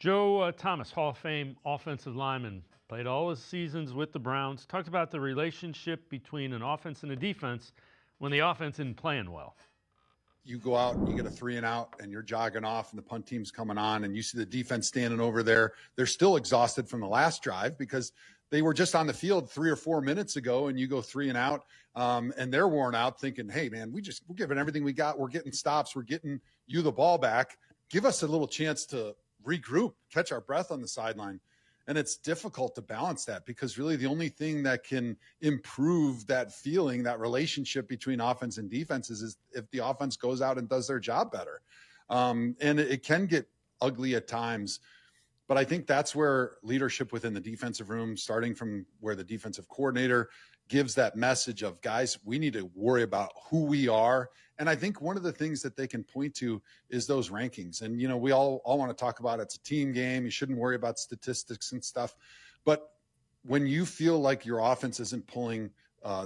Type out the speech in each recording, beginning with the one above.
Joe Thomas, Hall of Fame offensive lineman, played all his seasons with the Browns. Talked about the relationship between an offense and a defense when the offense isn't playing well. You go out and you get a 3 and out and you're jogging off and the punt team's coming on and you see the defense standing over there. They're still exhausted from the last drive because they were just on the field 3 or 4 minutes ago, and you go 3 and out, and they're worn out thinking, hey, man, we're giving everything we got. We're getting stops. We're getting you the ball back. Give us a little chance to regroup, catch our breath on the sideline. And it's difficult to balance that because really the only thing that can improve that feeling, that relationship between offense and defenses is if the offense goes out and does their job better. And it can get ugly at times. But I think that's where leadership within the defensive room, starting from where the defensive coordinator gives that message of, guys, we need to worry about who we are. And I think one of the things that they can point to is those rankings. And, you know, we all want to talk about it's a team game. You shouldn't worry about statistics and stuff. But when you feel like your offense isn't pulling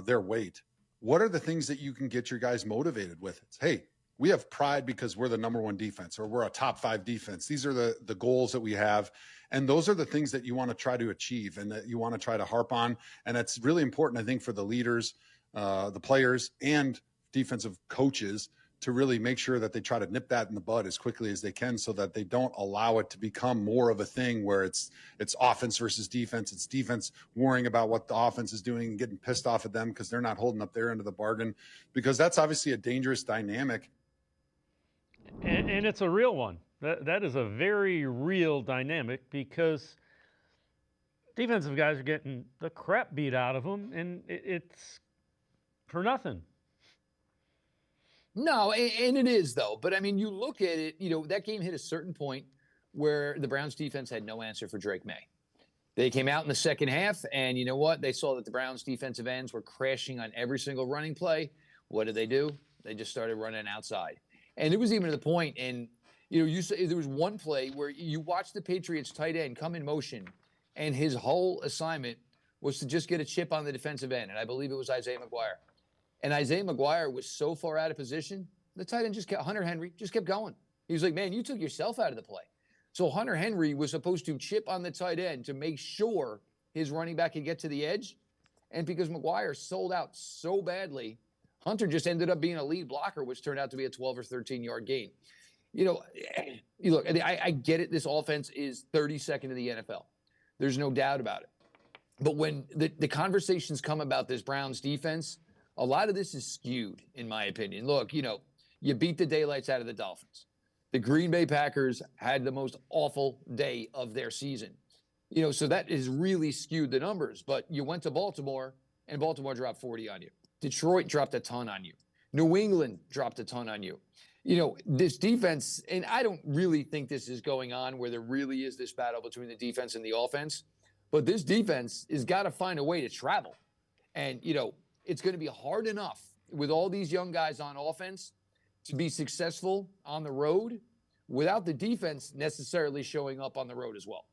their weight, what are the things that you can get your guys motivated with? It's, hey, we have pride because we're the number one defense or we're a top 5 defense. These are the goals that we have. And those are the things that you want to try to achieve and that you want to try to harp on. And it's really important, I think, for the leaders, the players, and defensive coaches to really make sure that they try to nip that in the bud as quickly as they can so that they don't allow it to become more of a thing where it's offense versus defense. It's defense worrying about what the offense is doing and getting pissed off at them because they're not holding up their end of the bargain, because that's obviously a dangerous dynamic. And it's a real one. That is a very real dynamic because defensive guys are getting the crap beat out of them, and it's for nothing. No, and it is, though. But, I mean, you look at it, you know, that game hit a certain point where the Browns defense had no answer for Drake May. They came out in the second half, and you know what? They saw that the Browns defensive ends were crashing on every single running play. What did they do? They just started running outside. And it was even to the point, and you know, you say there was one play where you watched the Patriots tight end come in motion, and his whole assignment was to just get a chip on the defensive end, and I believe it was Isaiah McGuire. And Isaiah McGuire was so far out of position, the tight end Hunter Henry just kept going. He was like, man, you took yourself out of the play. So Hunter Henry was supposed to chip on the tight end to make sure his running back could get to the edge, and because McGuire sold out so badly, Hunter just ended up being a lead blocker, which turned out to be a 12 or 13-yard gain. You know, look, I get it. This offense is 32nd in the NFL. There's no doubt about it. But when the conversations come about this Browns defense, a lot of this is skewed, in my opinion. Look, you know, you beat the daylights out of the Dolphins. The Green Bay Packers had the most awful day of their season. You know, so that has really skewed the numbers. But you went to Baltimore, and Baltimore dropped 40 on you. Detroit dropped a ton on you. New England dropped a ton on you. You know, this defense, and I don't really think this is going on where there really is this battle between the defense and the offense, but this defense has got to find a way to travel. And, you know, it's going to be hard enough with all these young guys on offense to be successful on the road without the defense necessarily showing up on the road as well.